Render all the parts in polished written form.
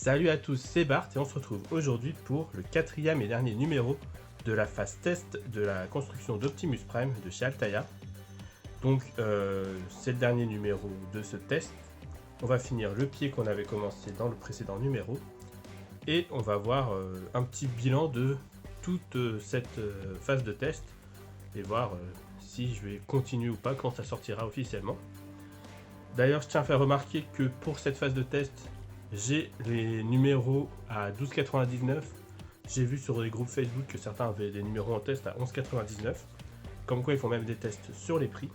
Salut à tous, c'est Bart et on se retrouve aujourd'hui pour le quatrième et dernier numéro de la phase test de la construction d'Optimus Prime de chez Altaïa. Donc c'est le dernier numéro de ce test. On va finir le pied qu'on avait commencé dans le précédent numéro et on va voir un petit bilan de toute cette phase de test et voir si je vais continuer ou pas quand ça sortira officiellement. D'ailleurs, je tiens à faire remarquer que pour cette phase de test, j'ai les numéros à 12,99. J'ai vu sur les groupes Facebook que certains avaient des numéros en test à 11,99. Comme quoi, ils font même des tests sur les prix.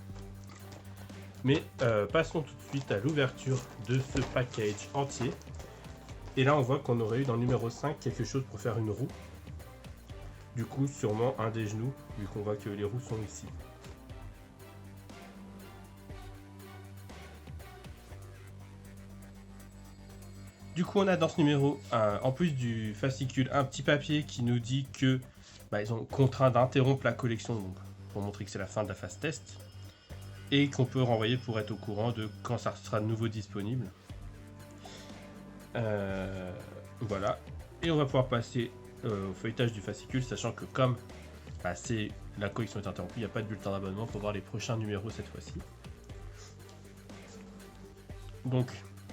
Mais passons tout de suite à l'ouverture de ce package entier. Et là, on voit qu'on aurait eu dans le numéro 5 quelque chose pour faire une roue. Du coup, sûrement un des genoux, vu qu'on voit que les roues sont ici. Du coup, on a dans ce numéro, en plus du fascicule, un petit papier qui nous dit que ils ont contraint d'interrompre la collection, donc, pour montrer que c'est la fin de la phase test, et qu'on peut renvoyer pour être au courant de quand ça sera de nouveau disponible. Voilà. Et on va pouvoir passer au feuilletage du fascicule, sachant que comme la collection est interrompue, il n'y a pas de bulletin d'abonnement pour voir les prochains numéros cette fois-ci. Donc,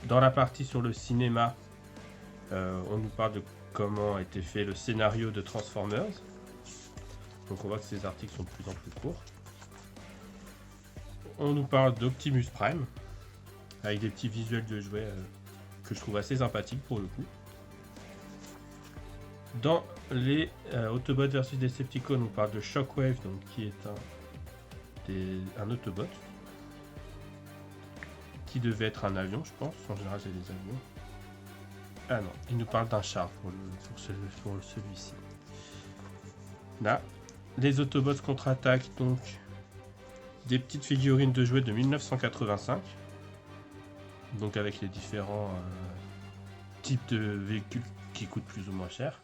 dans la partie sur le cinéma, on nous parle de comment a été fait le scénario de Transformers. Donc on voit que ces articles sont de plus en plus courts. On nous parle d'Optimus Prime, avec des petits visuels de jouets que je trouve assez sympathiques pour le coup. Dans les Autobots vs Decepticons, on nous parle de Shockwave, donc, qui est un Autobot. Qui devait être un avion, je pense. En général, c'est des avions. Ah non, il nous parle d'un char pour celui-ci. Là, les Autobots contre-attaque, donc des petites figurines de jouets de 1985. Donc avec les différents types de véhicules qui coûtent plus ou moins cher.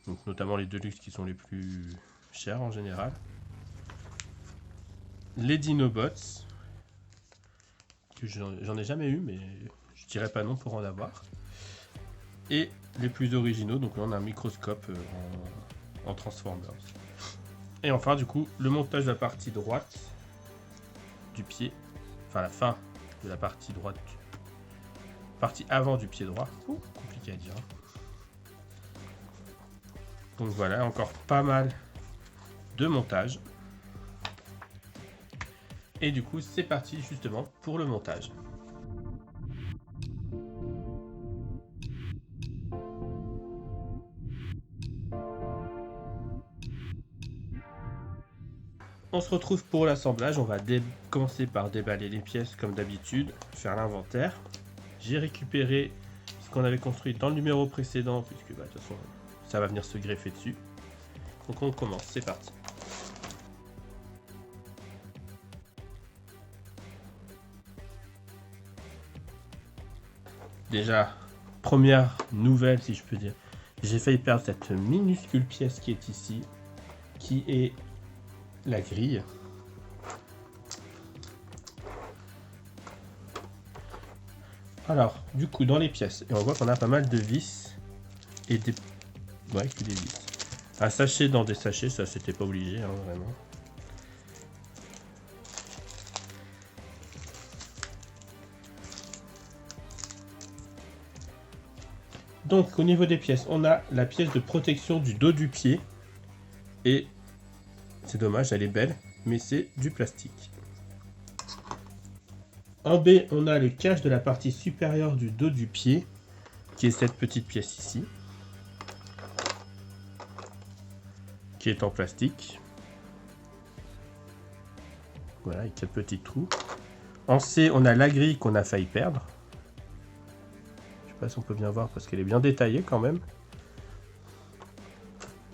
Donc notamment les Deluxe qui sont les plus chers en général. Les Dinobots. J'en ai jamais eu, mais je dirais pas non pour en avoir. Et les plus originaux, donc là on a un microscope en Transformers. Et enfin, du coup, le montage de la partie droite du pied, enfin la fin de la partie droite, partie avant du pied droit. Compliqué à dire. Donc voilà, encore pas mal de montage. Et du coup, c'est parti justement pour le montage. On se retrouve pour l'assemblage. On va commencer par déballer les pièces comme d'habitude, faire l'inventaire. J'ai récupéré ce qu'on avait construit dans le numéro précédent, puisque de toute façon, ça va venir se greffer dessus. Donc on commence, c'est parti. Déjà, première nouvelle si je peux dire, j'ai failli perdre cette minuscule pièce qui est ici, qui est la grille. Alors, du coup, dans les pièces, et on voit qu'on a pas mal de vis et des... Ouais, que des vis. Un sachet dans des sachets, ça c'était pas obligé, hein, vraiment. Donc au niveau des pièces, on a la pièce de protection du dos du pied. Et c'est dommage, elle est belle, mais c'est du plastique. En B, on a le cache de la partie supérieure du dos du pied, qui est cette petite pièce ici, qui est en plastique. Voilà, avec 4 petits trous. En C, on a la grille qu'on a failli perdre. Je sais pas si on peut bien voir parce qu'elle est bien détaillée quand même.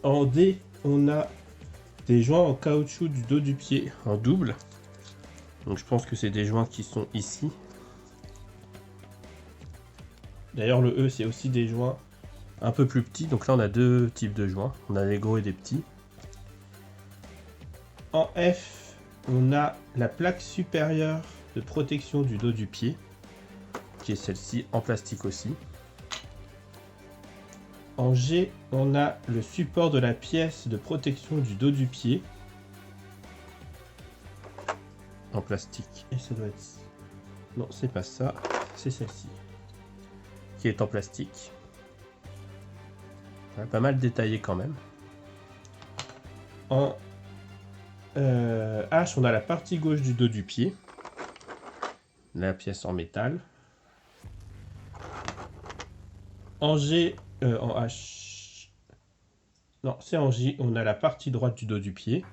En D, on a des joints en caoutchouc du dos du pied en double. Donc je pense que c'est des joints qui sont ici. D'ailleurs le E c'est aussi des joints un peu plus petits. Donc là on a deux types de joints. On a des gros et des petits. En F, on a la plaque supérieure de protection du dos du pied. Qui est celle-ci en plastique aussi. En G, on a le support de la pièce de protection du dos du pied. En plastique. Et ça doit être... Non, c'est pas ça. C'est celle-ci. Qui est en plastique. Ouais, pas mal détaillé quand même. En H, on a la partie gauche du dos du pied. La pièce en métal. En G, en H... Non, c'est en J, on a la partie droite du dos du pied.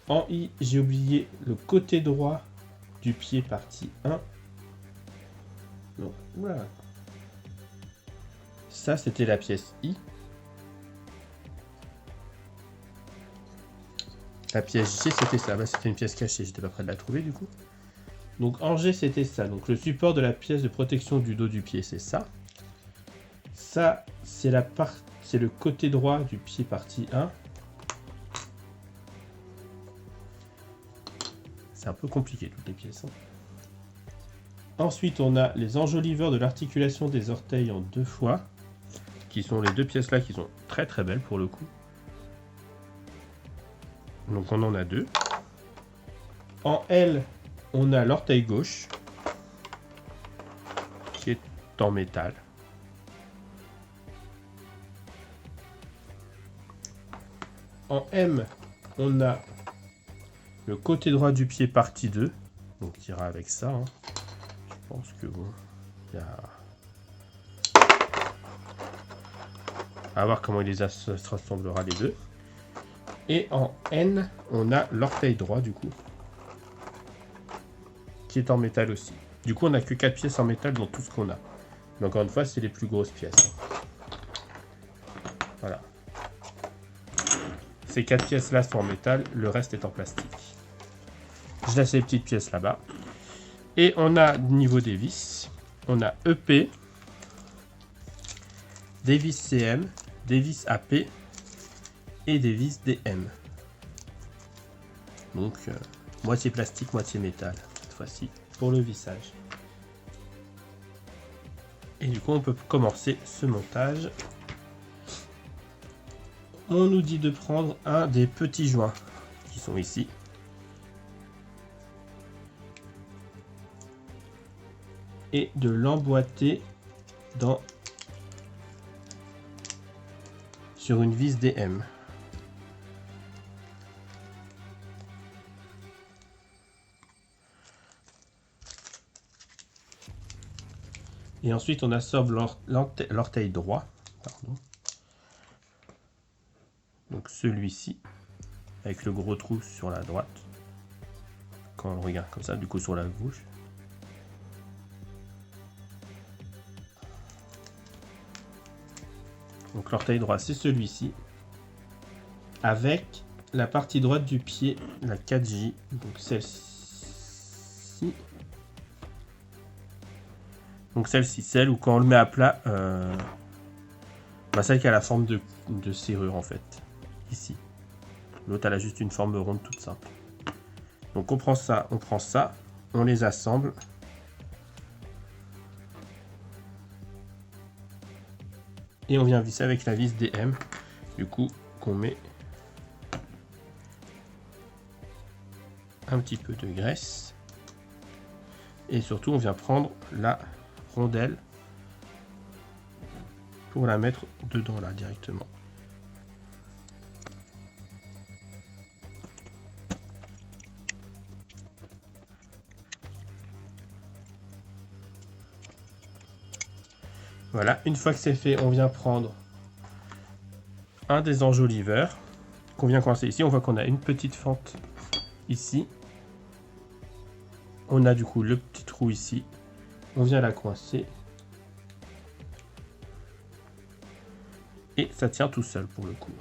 En I, j'ai oublié le côté droit du pied, partie 1. Non, voilà. Ça, c'était la pièce I. La pièce G, c'était ça. Bah, c'était une pièce cachée, j'étais pas prêt de la trouver du coup. Donc en G, c'était ça. Donc le support de la pièce de protection du dos du pied, c'est ça. Ça, c'est le côté droit du pied, partie 1. C'est un peu compliqué toutes les pièces. Hein. Ensuite, on a les enjoliveurs de l'articulation des orteils en 2 fois. Qui sont les 2 pièces là qui sont très très belles pour le coup. Donc on en a 2. En L, on a l'orteil gauche. Qui est en métal. En M, on a le côté droit du pied partie 2. Donc qui ira avec ça. Hein. Je pense que bon. Il y a... à voir comment il se rassemblera les deux. Et en N, on a l'orteil droit du coup. Qui est en métal aussi. Du coup, on n'a que 4 pièces en métal dans tout ce qu'on a. Mais encore une fois, c'est les plus grosses pièces. Voilà. Ces 4 pièces là sont en métal, le reste est en plastique. Je laisse les petites pièces là-bas. Et on a, niveau des vis, on a EP, des vis CM, des vis AP et des vis DM. Donc, moitié plastique, moitié métal, cette fois-ci, pour le vissage. Et du coup, on peut commencer ce montage. On nous dit de prendre un des petits joints qui sont ici. Et de l'emboîter sur une vis DM. Et ensuite, on assorbe l'orteil droit. Pardon. Donc celui-ci, avec le gros trou sur la droite. Quand on le regarde comme ça, du coup sur la gauche. Donc l'orteil droit, c'est celui-ci. Avec la partie droite du pied, la 4J. Donc celle-ci. Donc celle-ci, celle où quand on le met à plat, celle qui a la forme de serrure en fait. Ici. L'autre, elle a juste une forme ronde toute simple. Donc on prend ça, on les assemble. Et on vient visser avec la vis DM. Du coup, qu'on met un petit peu de graisse. Et surtout, on vient prendre la rondelle pour la mettre dedans là directement. Voilà, une fois que c'est fait, on vient prendre un des enjoliveurs qu'on vient coincer ici. On voit qu'on a une petite fente ici. On a du coup le petit trou ici. On vient la coincer. Et ça tient tout seul pour le coup.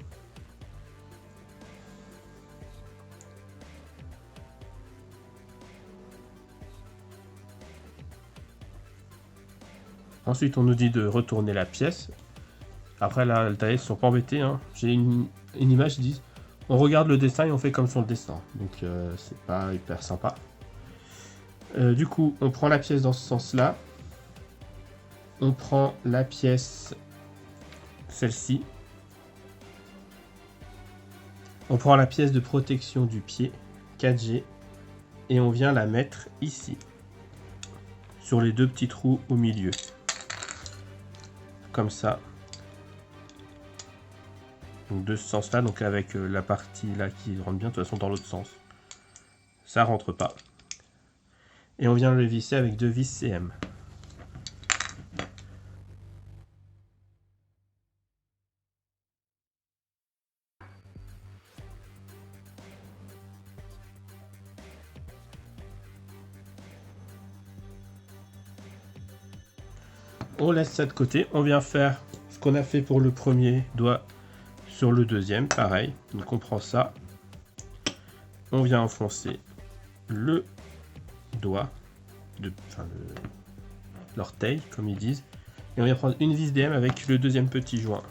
Ensuite, on nous dit de retourner la pièce. Après, là, les taillettes ne sont pas embêtés. Hein. J'ai une image qui dit on regarde le dessin et on fait comme sur le dessin. Donc, c'est pas hyper sympa. Du coup, on prend la pièce dans ce sens-là. On prend la pièce celle-ci. On prend la pièce de protection du pied 4G et on vient la mettre ici, sur les deux petits trous au milieu. Comme ça. Donc de ce sens-là, donc avec la partie là qui rentre bien, de toute façon dans l'autre sens. Ça rentre pas. Et on vient le visser avec deux vis CM. On laisse ça de côté. On vient faire ce qu'on a fait pour le premier doigt sur le deuxième. Pareil. Donc on prend ça. On vient enfoncer le doigt, l'orteil comme ils disent. Et on vient prendre une vis DM avec le deuxième petit joint.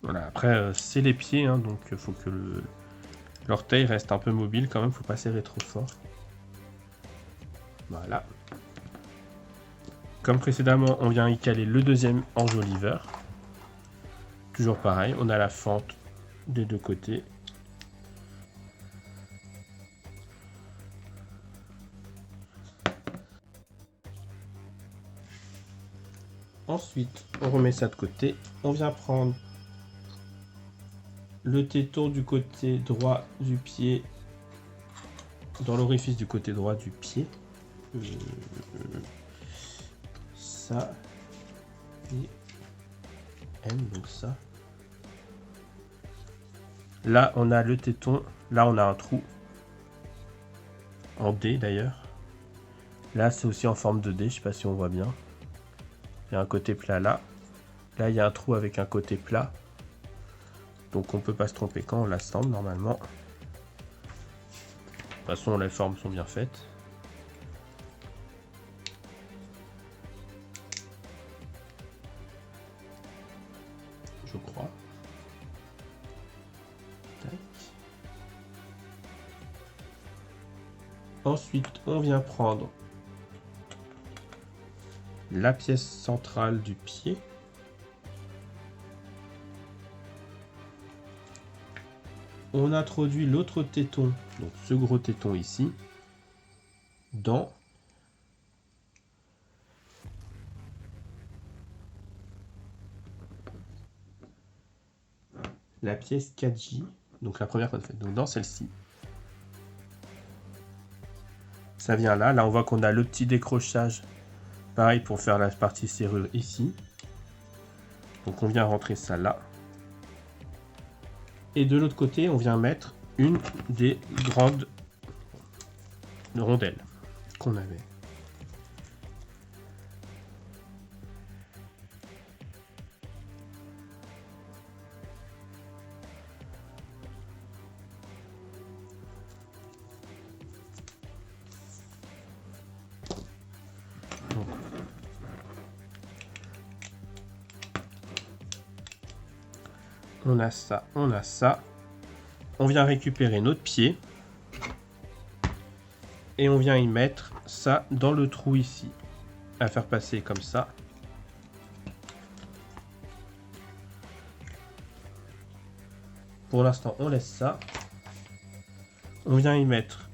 Voilà, après c'est les pieds, hein, donc il faut que l'orteil reste un peu mobile quand même, faut pas serrer trop fort. Voilà. Comme précédemment, on vient y caler le deuxième enjoliveur. Toujours pareil, on a la fente des deux côtés. Ensuite, on remet ça de côté. On vient prendre le téton du côté droit du pied, dans l'orifice du côté droit du pied. Ça et M, donc ça. Là, on a le téton. Là, on a un trou en D d'ailleurs. Là, c'est aussi en forme de D. Je sais pas si on voit bien. Il y a un côté plat là. Là, il y a un trou avec un côté plat. Donc, on peut pas se tromper quand on l'assemble normalement. De toute façon, les formes sont bien faites. Je crois. Tac. Ensuite, on vient prendre la pièce centrale du pied. On introduit l'autre téton, donc ce gros téton ici, dans la pièce 4J, donc la première qu'on a faite, donc dans celle-ci. Ça vient là, là on voit qu'on a le petit décrochage, pareil pour faire la partie serrure ici. Donc on vient rentrer ça là. Et de l'autre côté, on vient mettre une des grandes rondelles qu'on avait. Donc, on a ça, on a ça. On vient récupérer notre pied. Et on vient y mettre ça dans le trou ici. À faire passer comme ça. Pour l'instant, on laisse ça. On vient y mettre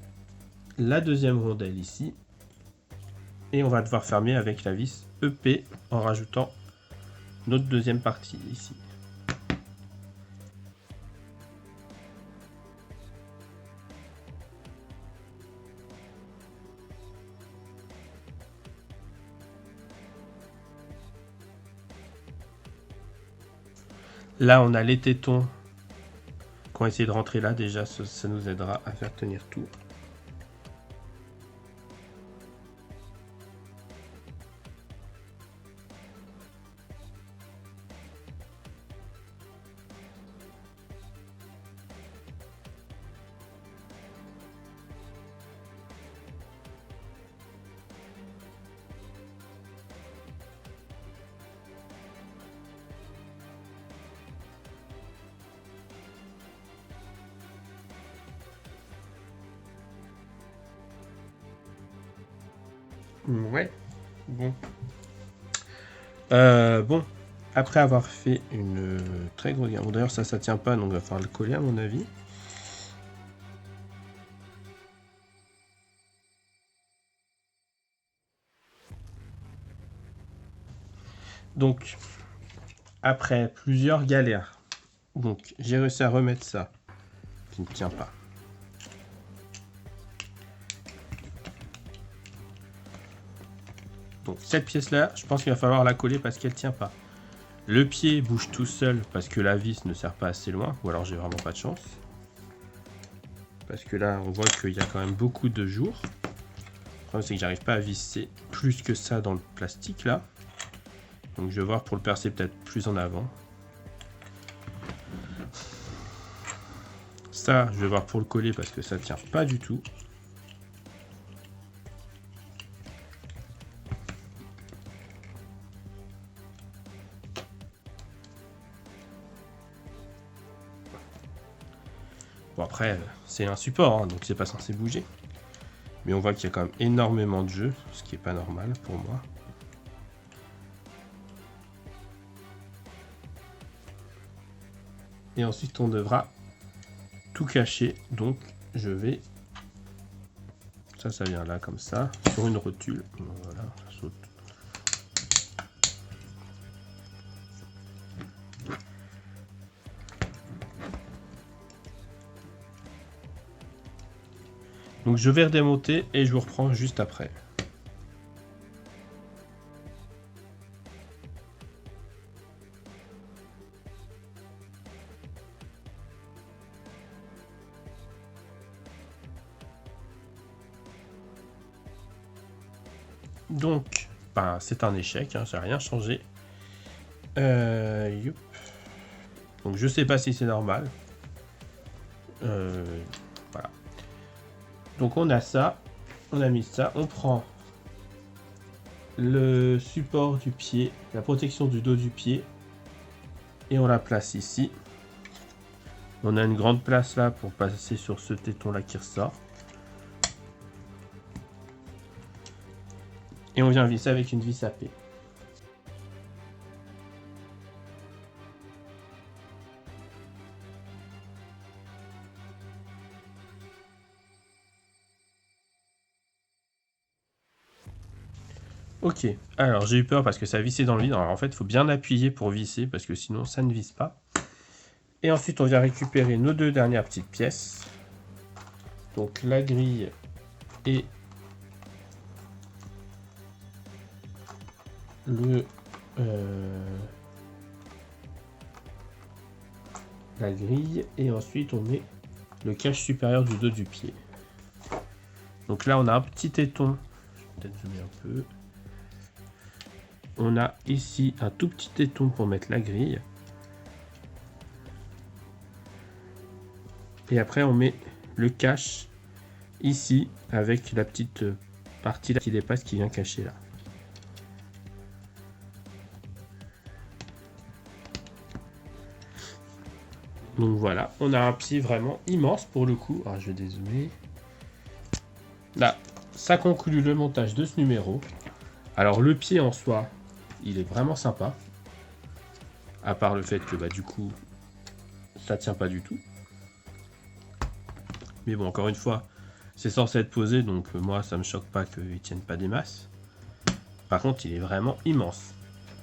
la deuxième rondelle ici. Et on va devoir fermer avec la vis EP en rajoutant notre deuxième partie ici. Là, on a les tétons qui ont essayé de rentrer là. Déjà, ça nous aidera à faire tenir tout. Ouais. Bon. Bon. Après avoir fait une très grosse guerre. Bon, d'ailleurs, ça tient pas, donc il va falloir le coller à mon avis. Donc, après plusieurs galères, donc j'ai réussi à remettre ça, qui ne tient pas. Donc cette pièce-là, je pense qu'il va falloir la coller parce qu'elle ne tient pas. Le pied bouge tout seul parce que la vis ne sert pas assez loin, ou alors j'ai vraiment pas de chance. Parce que là, on voit qu'il y a quand même beaucoup de jours. Le problème, c'est que j'arrive pas à visser plus que ça dans le plastique là. Donc je vais voir pour le percer peut-être plus en avant. Ça, je vais voir pour le coller parce que ça tient pas du tout. Bon après, c'est un support, hein, donc c'est pas censé bouger. Mais on voit qu'il y a quand même énormément de jeu, ce qui est pas normal pour moi. Et ensuite on devra tout cacher, donc je vais... Ça vient là comme ça, sur une rotule. Voilà, ça saute. Donc je vais redémonter et je vous reprends juste après. Donc, bah, c'est un échec, hein, ça n'a rien changé. Donc je sais pas si c'est normal. Voilà. Donc on a ça, on a mis ça, on prend le support du pied, la protection du dos du pied, et on la place ici. On a une grande place là pour passer sur ce téton là qui ressort. Et on vient visser avec une vis à P. Ok, alors j'ai eu peur parce que ça vissait dans le vide. Alors en fait, il faut bien appuyer pour visser parce que sinon ça ne visse pas. Et ensuite, on vient récupérer nos deux dernières petites pièces. Donc la grille et la grille. Et ensuite, on met le cache supérieur du dos du pied. Donc là, on a un petit téton. Je vais peut-être zoomer un peu. On a ici un tout petit téton pour mettre la grille. Et après, on met le cache ici avec la petite partie là qui dépasse qui vient cacher là. Donc voilà, on a un pied vraiment immense pour le coup. Alors je vais dézoomer. Là, ça conclut le montage de ce numéro. Alors le pied en soi, il est vraiment sympa. À part le fait que bah du coup, ça tient pas du tout. Mais bon, encore une fois, c'est censé être posé, donc moi ça me choque pas qu'il tienne pas des masses. Par contre, il est vraiment immense.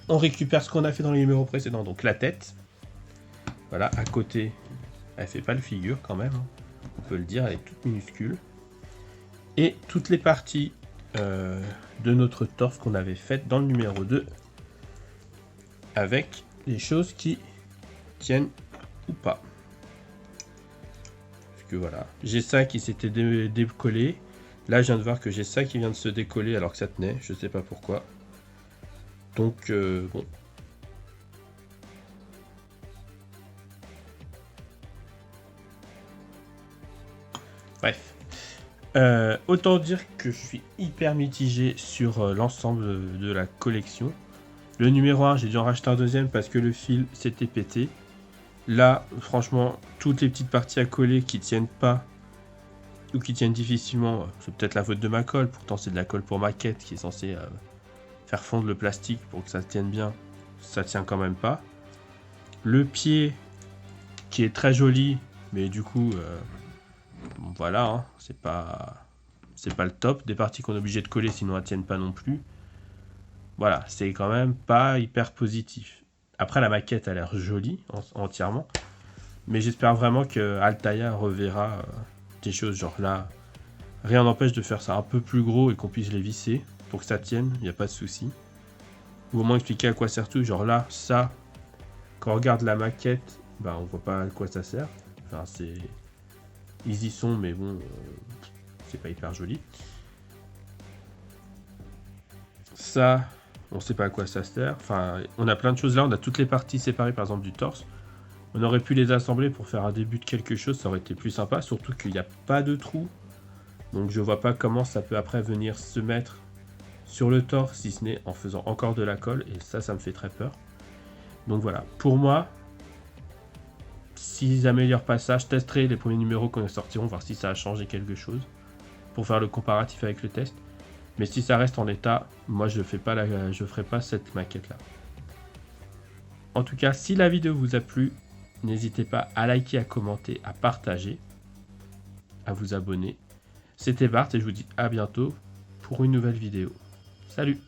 On récupère ce qu'on a fait dans les numéros précédents, donc la tête. Voilà, à côté, elle fait pas le figure quand même, hein. On peut le dire, elle est toute minuscule. Et toutes les parties de notre torse qu'on avait faites dans le numéro 2, avec les choses qui tiennent ou pas. Parce que voilà, j'ai ça qui s'était décollé. Là, je viens de voir que j'ai ça qui vient de se décoller alors que ça tenait, je sais pas pourquoi. Donc, bon. Bref. Autant dire que je suis hyper mitigé sur l'ensemble de la collection. Le numéro 1, j'ai dû en racheter un deuxième parce que le fil s'était pété. Là, franchement, toutes les petites parties à coller qui tiennent pas, ou qui tiennent difficilement. C'est peut-être la faute de ma colle, pourtant c'est de la colle pour maquette qui est censée faire fondre le plastique pour que ça tienne bien. Ça tient quand même pas. Le pied qui est très joli, mais du coup, bon, voilà, hein, c'est pas le top. Des parties qu'on est obligé de coller sinon elles tiennent pas non plus. Voilà, c'est quand même pas hyper positif. Après, la maquette a l'air jolie entièrement. Mais j'espère vraiment que Altaïa reverra des choses genre là. Rien n'empêche de faire ça un peu plus gros et qu'on puisse les visser pour que ça tienne, il n'y a pas de souci. Ou au moins expliquer à quoi sert tout. Genre là, ça, quand on regarde la maquette, bah on voit pas à quoi ça sert. Enfin, c'est... Ils y sont, mais bon, c'est pas hyper joli. Ça, on sait pas à quoi ça sert. Enfin, on a plein de choses là. On a toutes les parties séparées, par exemple, du torse. On aurait pu les assembler pour faire un début de quelque chose. Ça aurait été plus sympa. Surtout qu'il n'y a pas de trou. Donc, je vois pas comment ça peut après venir se mettre sur le torse, si ce n'est en faisant encore de la colle. Et ça me fait très peur. Donc, voilà. Pour moi, s'ils améliorent pas ça, je testerai les premiers numéros qu'on sortiront, voir si ça a changé quelque chose. Pour faire le comparatif avec le test. Mais si ça reste en l'état, moi je ferai pas cette maquette là. En tout cas, si la vidéo vous a plu, n'hésitez pas à liker, à commenter, à partager, à vous abonner. C'était Bart et je vous dis à bientôt pour une nouvelle vidéo. Salut!